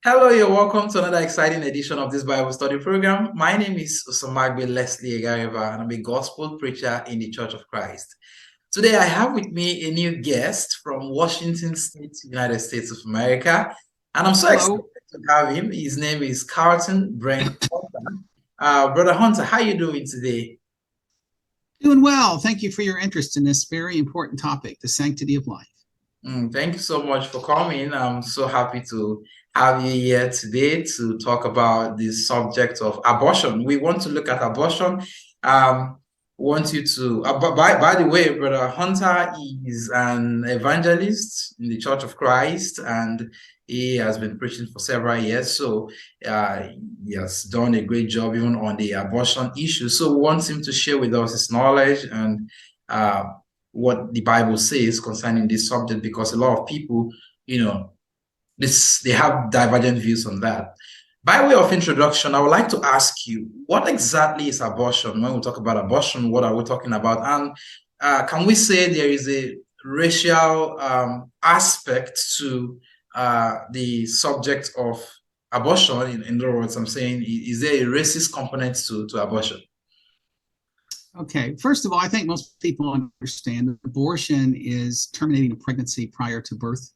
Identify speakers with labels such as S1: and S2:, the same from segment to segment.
S1: Hello, you're welcome to another exciting edition of this Bible study program. My name is Usamagbe Leslie Egareva, and I'm a gospel preacher in the Church of Christ. Today, I have with me a new guest from Washington State, United States of America, and I'm so excited
S2: Hello.
S1: to have him. His name is Carlton Brent Hunter. Brother Hunter, how are you doing today?
S2: Doing well. Thank you for your interest in this very important topic, the sanctity of life.
S1: Thank you so much for coming. I'm so happy to have you here today to talk about the subject of abortion. We want to look at abortion. Want you to, by the way, Brother Hunter is an evangelist in the Church of Christ, and he has been preaching for several years. So he has done a great job even on the abortion issue. So we want him to share with us his knowledge and uh, what the Bible says concerning this subject, because a lot of people, they have divergent views on that. By way of introduction, I would like to ask you, what exactly is abortion? When we talk about abortion, what are we talking about? And can we say there is a racial aspect to the subject of abortion? In other words, I'm saying, is there a racist component to abortion?
S2: Okay, first of all, I think most people understand that abortion is terminating a pregnancy prior to birth.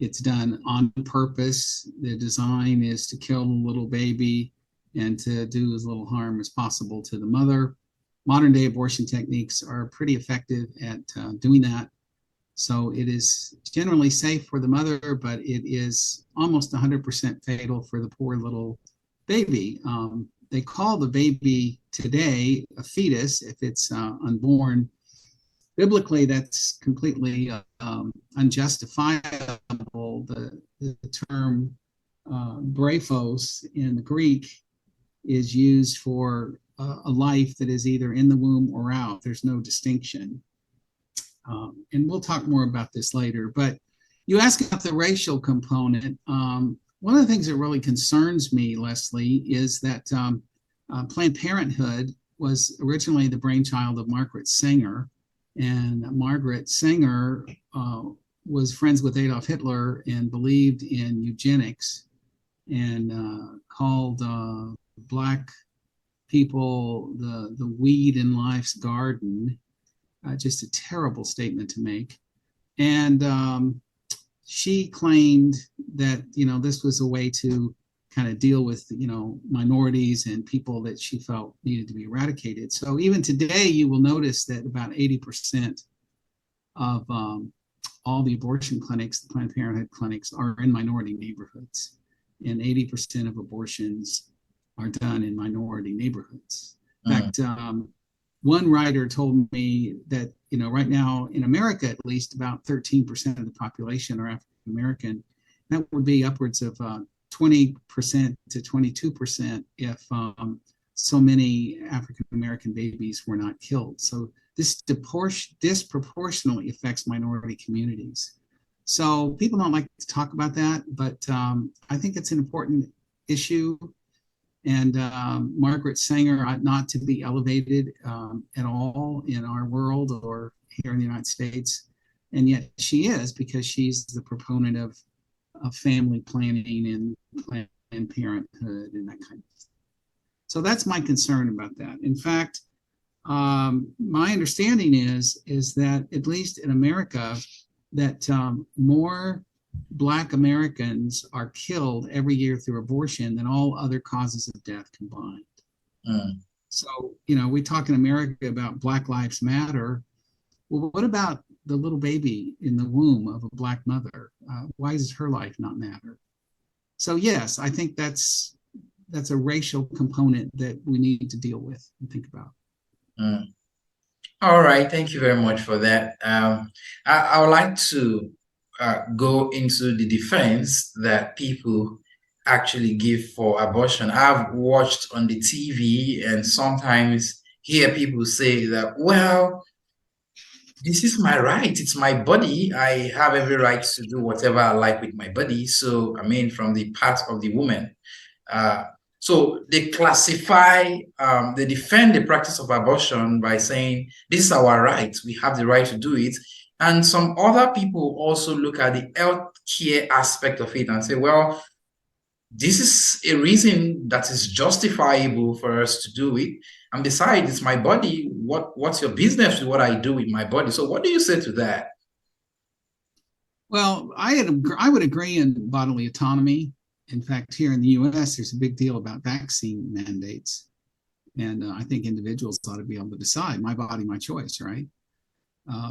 S2: It's done on purpose. The design is to kill the little baby and to do as little harm as possible to the mother. Modern day abortion techniques are pretty effective at doing that. So it is generally safe for the mother, but it is almost 100% fatal for the poor little baby. They call the baby today a fetus if it's unborn. Biblically, that's completely unjustifiable. The term brephos in the Greek is used for a life that is either in the womb or out. There's no distinction. And we'll talk more about this later. But you asked about the racial component. One of the things that really concerns me, Leslie, is that Planned Parenthood was originally the brainchild of Margaret Sanger. And Margaret Sanger was friends with Adolf Hitler and believed in eugenics and called Black people the weed in life's garden. Just a terrible statement to make. And she claimed that, this was a way to kind of deal with, minorities and people that she felt needed to be eradicated. So even today, you will notice that about 80% of all the abortion clinics, the Planned Parenthood clinics, are in minority neighborhoods. And 80% of abortions are done in minority neighborhoods. In
S1: Mm,
S2: fact, one writer told me that, right now in America, at least about 13% of the population are African American. That would be upwards of 20% to 22% if so many African American babies were not killed. So this disproportionately affects minority communities. So people don't like to talk about that, but I think it's an important issue. And Margaret Sanger ought not to be elevated at all in our world or here in the United States. And yet she is, because she's the proponent of family planning and Planned Parenthood and that kind of stuff. So that's my concern about that. In fact, my understanding is that at least in America, that more Black Americans are killed every year through abortion than all other causes of death combined.
S1: mm.
S2: So, we talk in America about Black Lives Matter. Well, what about the little baby in the womb of a Black mother? Why does her life not matter? So, yes, I think that's a racial component that we need to deal with and think about.
S1: Mm. All right, thank you very much for that. I would like to go into the defense that people actually give for abortion. I've watched on the TV and sometimes hear people say that, well, this is my right. It's my body. I have every right to do whatever I like with my body. So, I mean, from the part of the woman. Uh, so they they defend the practice of abortion by saying, this is our right. We have the right to do it. And some other people also look at the health care aspect of it and say, well, this is a reason that is justifiable for us to do it. And besides, it's my body. What's your business with what I do with my body? So what do you say to that?
S2: Well, I would agree in bodily autonomy. In fact, here in the U.S., there's a big deal about vaccine mandates, and I think individuals ought to be able to decide my body, my choice, right?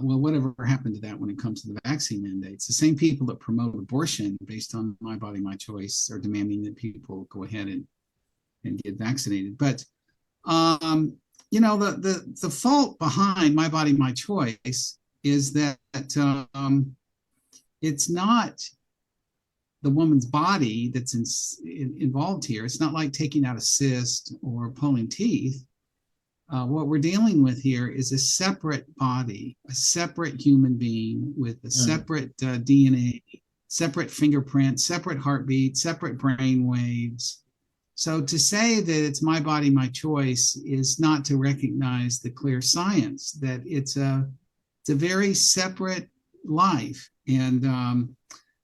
S2: Well, whatever happened to that when it comes to the vaccine mandates? The same people that promote abortion based on my body, my choice are demanding that people go ahead and get vaccinated. But the fault behind my body, my choice is that it's not the woman's body that's involved here. It's not like taking out a cyst or pulling teeth. What we're dealing with here is a separate body, a separate human being with a separate DNA, separate fingerprint, separate heartbeat, separate brain waves. So to say that it's my body, my choice is not to recognize the clear science that it's a very separate life, and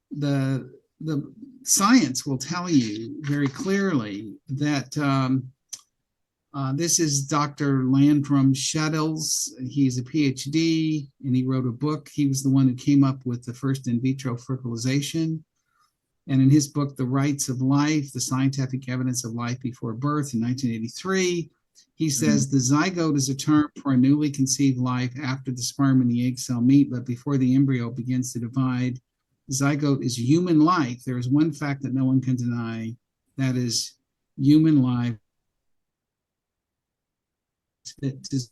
S2: the science will tell you very clearly that this is Dr. Landrum Shettles. He's a PhD and he wrote a book. He was the one who came up with the first in vitro fertilization. And in his book, The Rights of Life, The Scientific Evidence of Life Before Birth in 1983, he says the zygote is a term for a newly conceived life after the sperm and the egg cell meet, but before the embryo begins to divide. The zygote is human life. There is one fact that no one can deny, that is human life that deserves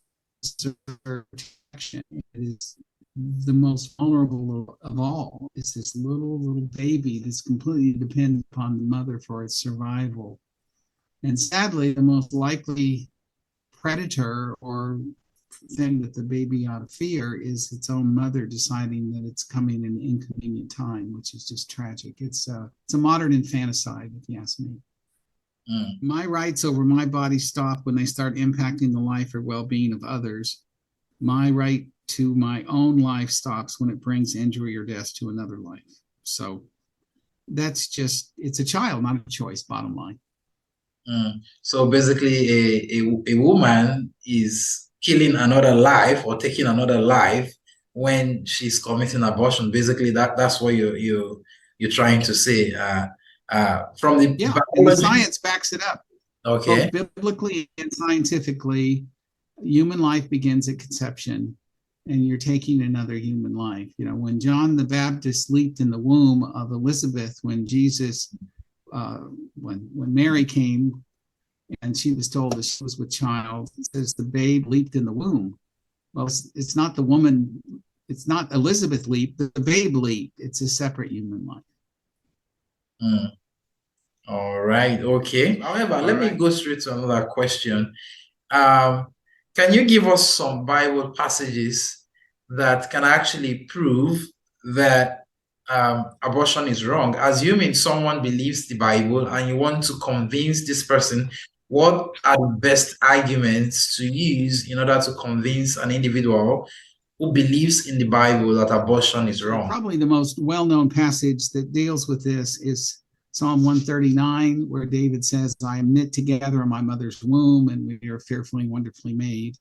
S2: protection. It is the most vulnerable of all. It's this little baby that's completely dependent upon the mother for its survival. And sadly, the most likely predator or thing that the baby ought to fear is its own mother deciding that it's coming in an inconvenient time, which is just tragic. It's a modern infanticide, if you ask me. My rights over my body stop when they start impacting the life or well-being of others. My right to my own life stops when it brings injury or death to another life. So that's just, it's a child, not a choice, bottom line.
S1: So basically, a woman is killing another life or taking another life when she's committing abortion. Basically, that's what you're trying to say. From the
S2: and the
S1: biology.
S2: science backs it up.
S1: Okay.
S2: Both biblically and scientifically, human life begins at conception, and you're taking another human life. You know, when John the Baptist leaped in the womb of Elizabeth, when Jesus, when Mary came and she was told that she was with child, it says the babe leaped in the womb. Well, it's not the woman, it's not Elizabeth leaped, the babe leaped. It's a separate human life.
S1: All right. Okay. However, let me go straight to another question. Can you give us some Bible passages that can actually prove that abortion is wrong? Assuming someone believes the Bible and you want to convince this person, what are the best arguments to use in order to convince an individual who believes in the Bible that abortion is wrong?
S2: Probably the most well-known passage that deals with this is Psalm 139, where David says, I am knit together in my mother's womb, and we are fearfully and wonderfully made.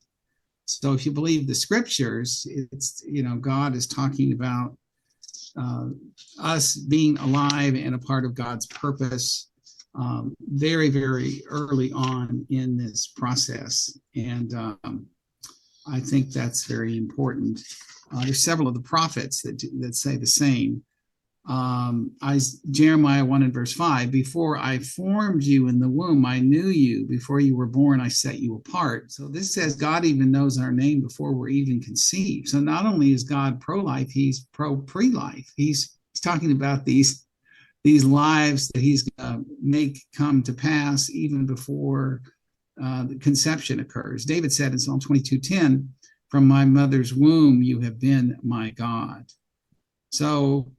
S2: So if you believe the scriptures, it's, you know, God is talking about us being alive and a part of God's purpose very, very early on in this process. And I think that's very important. There's several of the prophets that say the same. Jeremiah 1 and verse 5, before I formed you in the womb, I knew you. Before you were born, I set you apart. So this says God even knows our name before we're even conceived. So not only is God pro-life, he's pro-pre-life. He's talking about these lives that he's going to make come to pass even before the conception occurs. David said in Psalm 22:10, from my mother's womb, you have been my God. So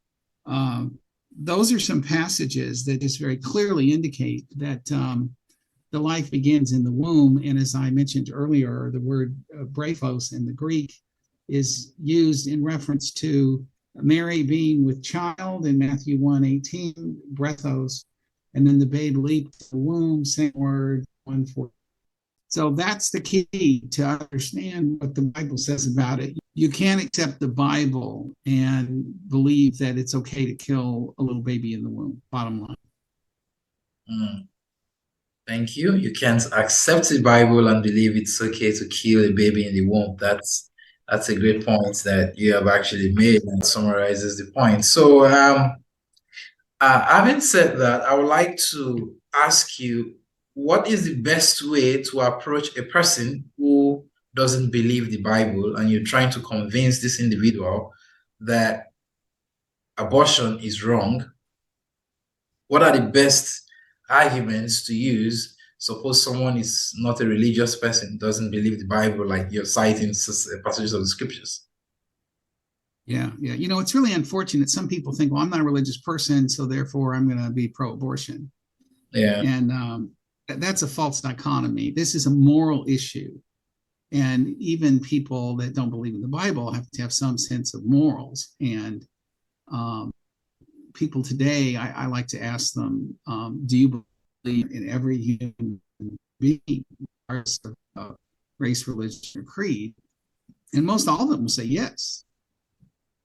S2: those are some passages that just very clearly indicate that the life begins in the womb. And as I mentioned earlier, the word brephos in the Greek is used in reference to Mary being with child in Matthew 1:18, brephos, and then the babe leaped the womb, same word, 1 4. So that's the key to understand what the Bible says about it. You can't accept the Bible and believe that it's okay to kill a little baby in the womb, bottom line.
S1: Mm. Thank you. You can't accept the Bible and believe it's okay to kill a baby in the womb. That's a great point that you have actually made and summarizes the point. So, having said that, I would like to ask you, what is the best way to approach a person who doesn't believe the Bible and you're trying to convince this individual that abortion is wrong? What are the best arguments to use? Suppose someone is not a religious person, doesn't believe the Bible, like you're citing passages of the scriptures.
S2: Yeah, yeah. You know, it's really unfortunate. Some people think, well, I'm not a religious person, so therefore I'm going to be pro-abortion.
S1: Yeah.
S2: And that's a false dichotomy. This is a moral issue. And even people that don't believe in the Bible have to have some sense of morals. And people today, I like to ask them, do you believe in every human being, regardless of race, religion, or creed? And most all of them will say yes.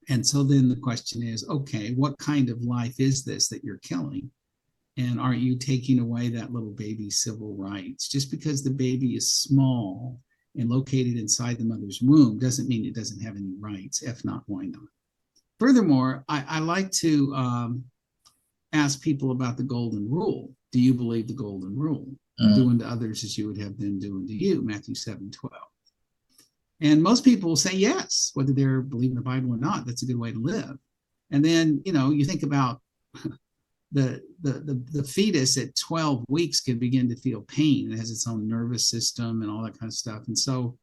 S2: And so then the question is, okay, what kind of life is this that you're killing? And are you taking away that little baby's civil rights? Just because the baby is small and located inside the mother's womb doesn't mean it doesn't have any rights. If not, why not? Furthermore, I like to ask people about the golden rule. Do you believe the golden rule? Do unto others as you would have them do unto you, Matthew 7:12. And most people will say yes, whether they're believing the Bible or not. That's a good way to live. And then, you know, you think about the fetus at 12 weeks can begin to feel pain. It has its own nervous system and all that kind of stuff. And so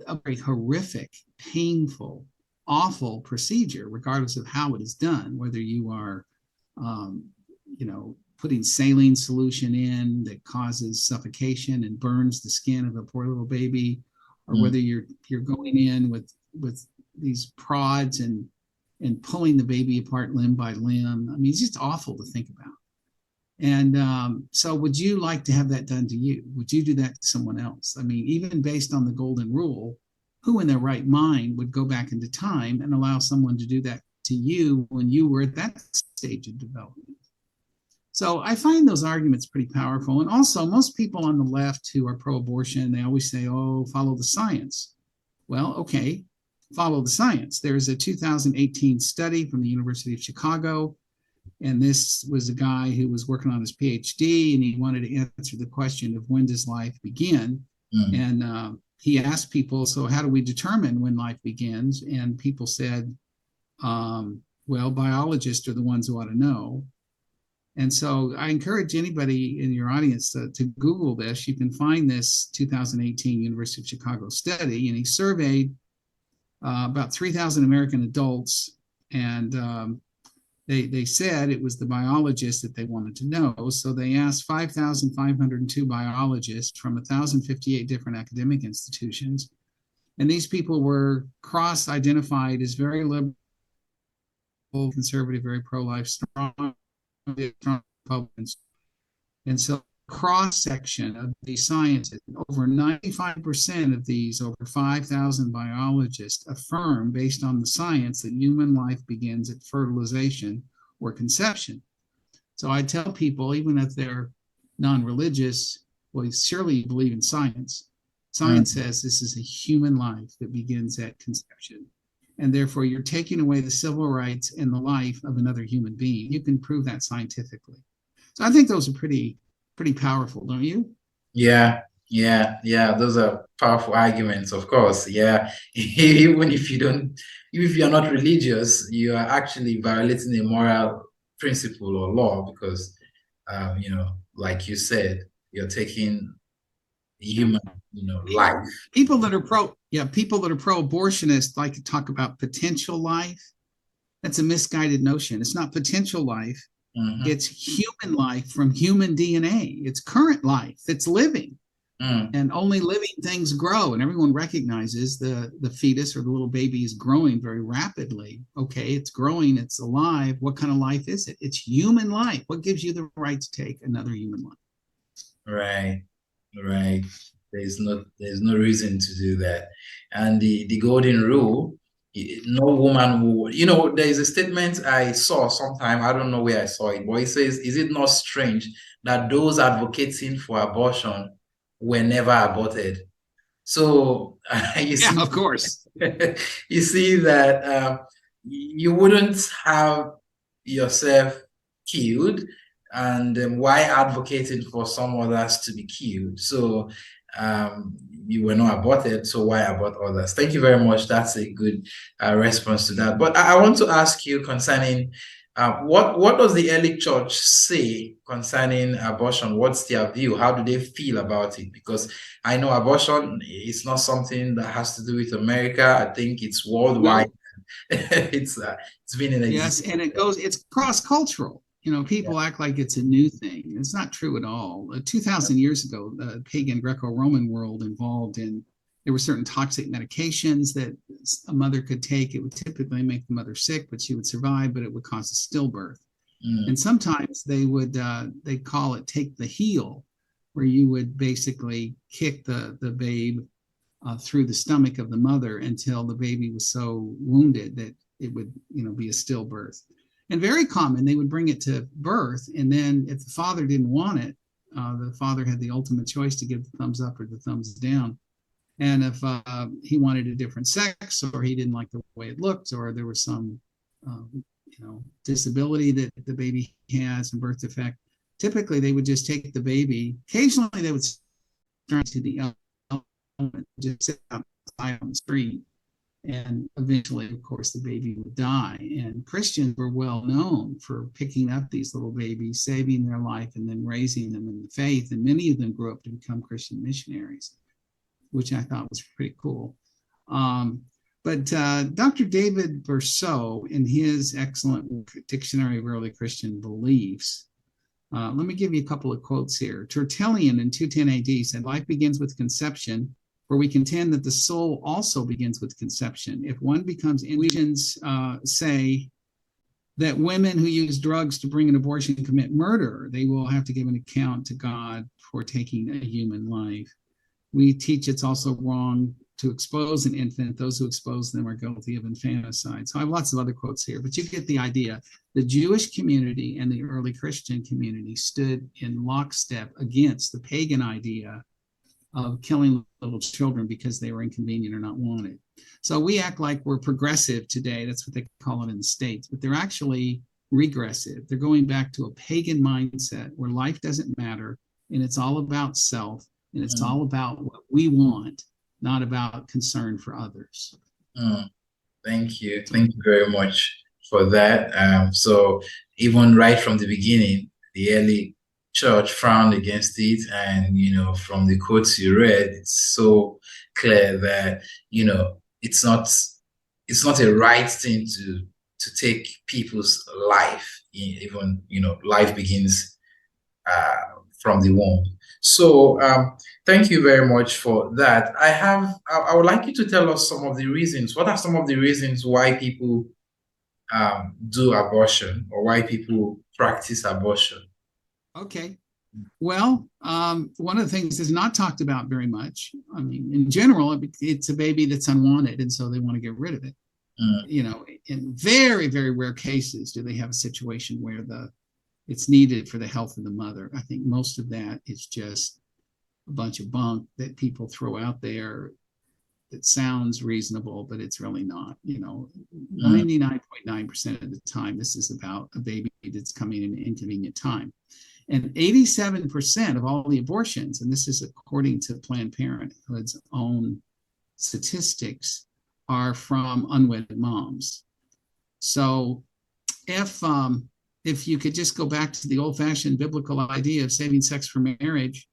S2: a very horrific, painful, awful procedure, regardless of how it is done, whether you are, putting saline solution in that causes suffocation and burns the skin of a poor little baby, or whether you're going in with these prods and pulling the baby apart limb by limb. I mean, it's just awful to think about. And so would you like to have that done to you? Would you do that to someone else? I mean, even based on the golden rule, who in their right mind would go back into time and allow someone to do that to you when you were at that stage of development? So I find those arguments pretty powerful. And also, most people on the left who are pro-abortion, they always say, oh, follow the science. Well, okay, follow the science. There's a 2018 study from the University of Chicago, and this was a guy who was working on his PhD, and he wanted to answer the question of when does life begin? And he asked people, so how do we determine when life begins? And people said, well, biologists are the ones who ought to know. And so I encourage anybody in your audience to Google this. You can find this 2018 University of Chicago study, and he surveyed about 3,000 American adults, and they said it was the biologists that they wanted to know. So they asked 5,502 biologists from 1,058 different academic institutions, and these people were cross-identified as very liberal, conservative, very pro-life, strong Republicans. And so cross-section of these scientists, over 95% of these over 5,000 biologists affirm, based on the science, that human life begins at fertilization or conception. So I tell people, even if they're non-religious, well, surely you believe in science. Science says this is a human life that begins at conception. And therefore, you're taking away the civil rights and the life of another human being. You can prove that scientifically. So I think those are pretty powerful, don't you?
S1: Yeah. Those are powerful arguments, of course. Yeah. Even if you're not religious, you are actually violating a moral principle or law because, like you said, you're taking human, life.
S2: People that are pro-abortionist like to talk about potential life. That's a misguided notion. It's not potential life. It's human life from human DNA. It's current life that's living.
S1: Mm.
S2: And only living things grow, and everyone recognizes the fetus or the little baby is growing very rapidly. Okay, it's growing, it's alive. What kind of life is it? It's human life. What gives you the right to take another human life?
S1: Right, right. There's no reason to do that. And the golden rule, no woman will, there is a statement I saw sometime, I don't know where I saw it, but it says, is it not strange that those advocating for abortion were never aborted? So you
S2: Yeah,
S1: see,
S2: of course.
S1: you see that you wouldn't have yourself killed, and why advocating for some others to be killed? So you were not aborted, so why abort others? Thank you very much. That's a good response to that. But I want to ask you concerning what does the early church say concerning abortion? What's their view? How do they feel about it? Because I know abortion is not something that has to do with America. I think it's worldwide.
S2: No,
S1: It's been in
S2: yes,
S1: existence.
S2: and it's cross-cultural.
S1: Yeah.
S2: People act like it's a new thing. It's not true at all. 2,000 years ago, the pagan Greco-Roman world involved in there were certain toxic medications that a mother could take. It would typically make the mother sick, but she would survive, but it would cause a stillbirth. And
S1: Mm,
S2: sometimes they call it take the heel, where you would basically kick the babe through the stomach of the mother until the baby was so wounded that it would be a stillbirth. And very common, they would bring it to birth, and then if the father didn't want it, the father had the ultimate choice to give the thumbs up or the thumbs down. And if he wanted a different sex, or he didn't like the way it looked, or there was some disability that the baby has and birth defect, typically they would just take the baby. Occasionally they would start to the element, just sit outside on the street, and eventually, of course, the baby would die. And Christians were well known for picking up these little babies, saving their life, and then raising them in the faith. And many of them grew up to become Christian missionaries, which I thought was pretty cool. But Dr. David Berceau, in his excellent Dictionary of Early Christian Beliefs, let me give you a couple of quotes here. Tertullian in 210 AD said, life begins with conception, where we contend that the soul also begins with conception. If one becomes, Christians say that women who use drugs to bring an abortion commit murder, they will have to give an account to God for taking a human life. We teach it's also wrong to expose an infant. Those who expose them are guilty of infanticide. So I have lots of other quotes here, but you get the idea. The Jewish community and the early Christian community stood in lockstep against the pagan idea of killing little children because they were inconvenient or not wanted. So we act like we're progressive today. That's what they call it in the States, but they're actually regressive. They're going back to a pagan mindset where life doesn't matter and it's all about self and it's
S1: mm,
S2: all about what we want, not about concern for others.
S1: mm. Thank you.
S2: So,
S1: Thank you very much for that. So even right from the beginning, the early church frowned against it, and from the quotes you read, it's so clear that it's not a right thing to take people's life. Even life begins uh, from the womb. So thank you very much for that. I would like you to tell us some of the reasons. What are some of the reasons why people do abortion, or why people practice abortion?
S2: okay. Well, one of the things that's not talked about very much, I mean, in general, it's a baby that's unwanted, and so they want to get rid of it.
S1: Mm,
S2: In very, very rare cases do they have a situation where it's needed for the health of the mother. I think most of that is just a bunch of bunk that people throw out there that sounds reasonable, but it's really not.
S1: mm,
S2: 99.9% of the time, this is about a baby that's coming in an inconvenient time. And 87% of all the abortions, and this is according to Planned Parenthood's own statistics, are from unwedded moms. So if you could just go back to the old-fashioned biblical idea of saving sex for marriage,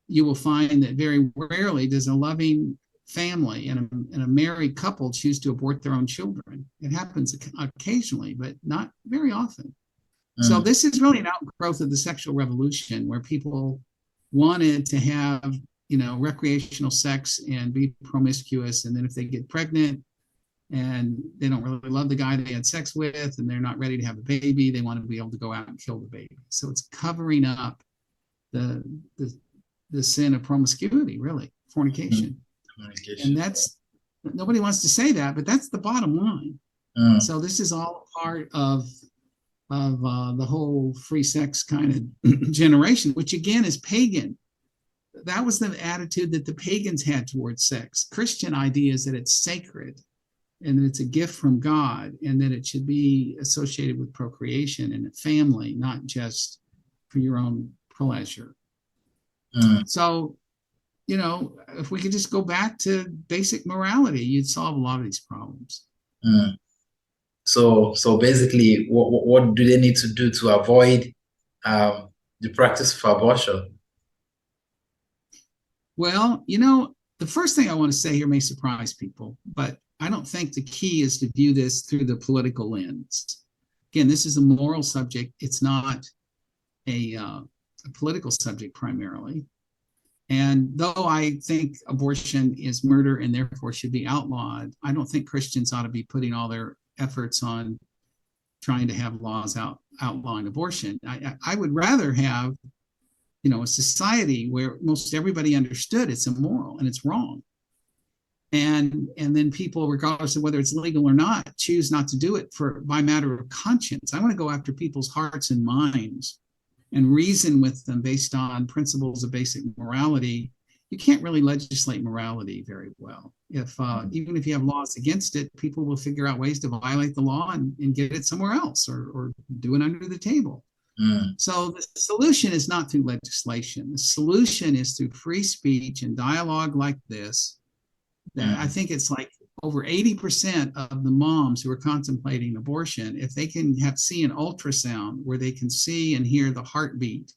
S2: you will find that very rarely does a loving family and a married couple choose to abort their own children. It happens occasionally, but not very often. So
S1: mm,
S2: this is really an outgrowth of the sexual revolution, where people wanted to have recreational sex and be promiscuous. And then if they get pregnant and they don't really love the guy they had sex with and they're not ready to have a baby, they want to be able to go out and kill the baby. So it's covering up the sin of promiscuity, really, fornication. And that's, nobody wants to say that, but that's the bottom line. So this is all part of the whole free sex kind of generation, which again is pagan. That was the attitude that the pagans had towards sex. Christian idea is that it's sacred and that it's a gift from God and that it should be associated with procreation and a family, not just for your own pleasure. So, if we could just go back to basic morality, you'd solve a lot of these problems.
S1: So basically, what do they need to do to avoid the practice of abortion?
S2: Well, the first thing I want to say here may surprise people, but I don't think the key is to view this through the political lens. Again, this is a moral subject. It's not a political subject primarily. And though I think abortion is murder and therefore should be outlawed, I don't think Christians ought to be putting all their efforts on trying to have laws outlawing abortion. I would rather have, a society where most everybody understood it's immoral and it's wrong. And then people, regardless of whether it's legal or not, choose not to do it by matter of conscience. I want to go after people's hearts and minds and reason with them based on principles of basic morality. You can't really legislate morality very well. Even if you have laws against it, people will figure out ways to violate the law and get it somewhere else or do it under the table. So the solution is not through legislation. The solution is through free speech and dialogue like this. That I think it's like over 80% of the moms who are contemplating abortion, if they can see an ultrasound where they can see and hear the heartbeat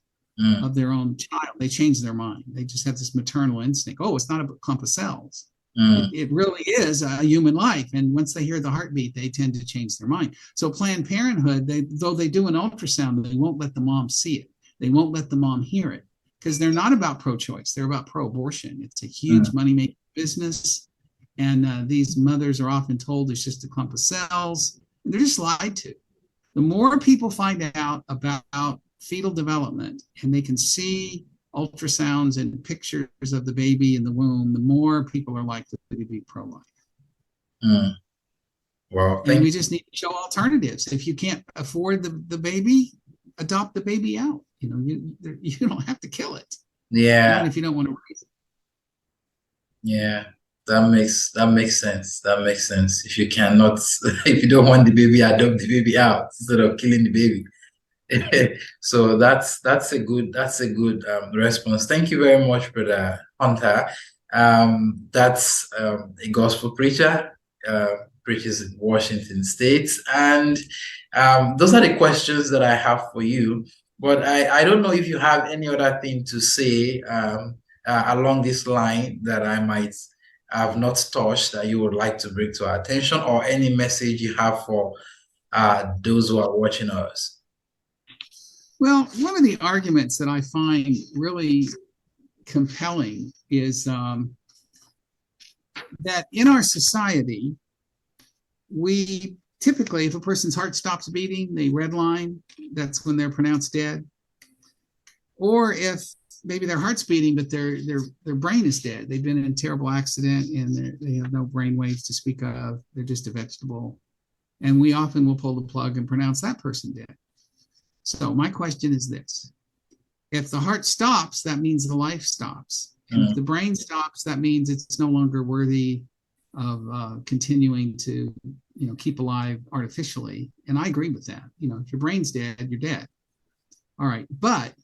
S2: of their own child, they change their mind. They just have this maternal instinct. Oh, it's not a clump of cells. It really is a human life. And once they hear the heartbeat, they tend to change their mind. So Planned Parenthood, though they do an ultrasound, they won't let the mom see it. They won't let the mom hear it because they're not about pro-choice. They're about pro-abortion. It's a huge money-making business. And these mothers are often told it's just a clump of cells. And they're just lied to. The more people find out about fetal development and they can see ultrasounds and pictures of the baby in the womb, the more people are likely to be pro-life.
S1: Well,
S2: and we just need to show alternatives. If you can't afford the baby, adopt the baby out. You don't have to kill it.
S1: Yeah.
S2: Not if you don't want to raise it.
S1: Yeah. That makes sense. That makes sense. If you cannot, if you don't want the baby, adopt the baby out instead of killing the baby. So that's a good response. Thank you very much, Brother Hunter. That's a gospel preacher, preaches in Washington State, and those are the questions that I have for you. But I don't know if you have any other thing to say along this line that I might have not touched that you would like to bring to our attention, or any message you have for those who are watching us.
S2: Well, one of the arguments that I find really compelling is that in our society, we typically, if a person's heart stops beating, they redline, that's when they're pronounced dead. Or if maybe their heart's beating, but their brain is dead. They've been in a terrible accident and they have no brain waves to speak of. They're just a vegetable. And we often will pull the plug and pronounce that person dead. So my question is this. If the heart stops, that means the life stops. And if the brain stops, that means it's no longer worthy of continuing to, keep alive artificially. And I agree with that. If your brain's dead, you're dead. All right. But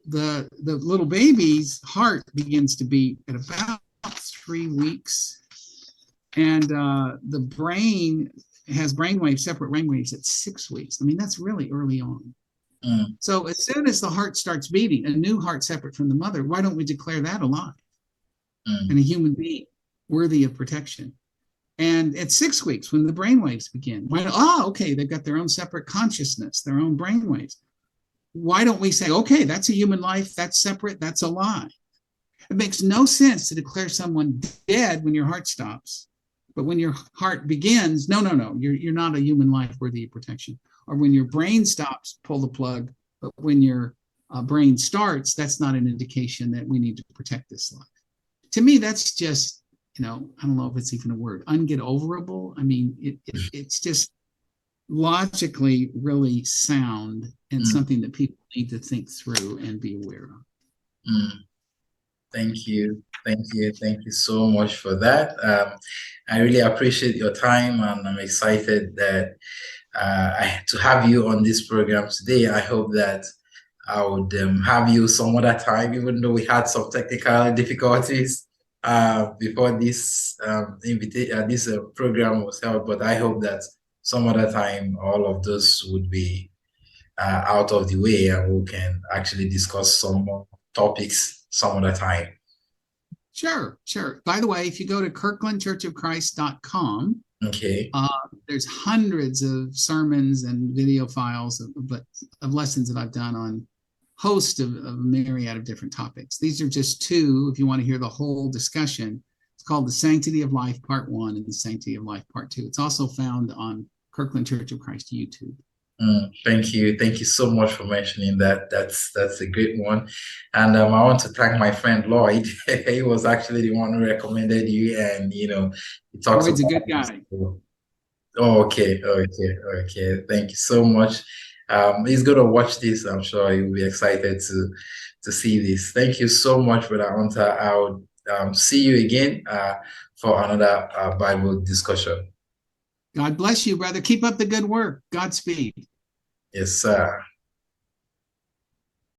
S2: the little baby's heart begins to beat at about 3 weeks. And the brain has separate brainwaves at 6 weeks. I mean, that's really early on. So as soon as the heart starts beating, a new heart separate from the mother, why don't we declare that alive and a human being worthy of protection? And at 6 weeks, when the brainwaves begin, okay, they've got their own separate consciousness, their own brainwaves. Why don't we say, okay, that's a human life, that's separate, that's alive? It makes no sense to declare someone dead when your heart stops. But when your heart begins, no, you're not a human life worthy of protection. Or when your brain stops, pull the plug. But when your brain starts, that's not an indication that we need to protect this life. To me, that's just, I don't know if it's even a word, unget-overable. I mean, it's just logically really sound and something that people need to think through and be aware of.
S1: Mm. Thank you. Thank you. Thank you so much for that. I really appreciate your time, and I'm excited that to have you on this program today. I hope that I would have you some other time, even though we had some technical difficulties before this this program was held. But I hope that some other time all of this would be out of the way, and we can actually discuss some more topics some other time.
S2: Sure. By the way, if you go to kirklandchurchofchrist.com,
S1: Okay.
S2: There's hundreds of sermons and video files of lessons that I've done on host of a myriad of different topics. These are just two. If you want to hear the whole discussion, it's called The Sanctity of Life Part 1 and The Sanctity of Life Part 2. It's also found on Kirkland Church of Christ YouTube.
S1: Thank you. Thank you so much for mentioning that. That's a great one. And I want to thank my friend Lloyd. He was actually the one who recommended you, and he talks
S2: Lloyd's
S1: about
S2: a good guy.
S1: Oh, okay. Thank you so much. He's gonna watch this. I'm sure he'll be excited to see this. Thank you so much, Brother Hunter. I'll see you again for another Bible discussion.
S2: God bless you, brother. Keep up the good work. Godspeed.
S1: Yes, sir.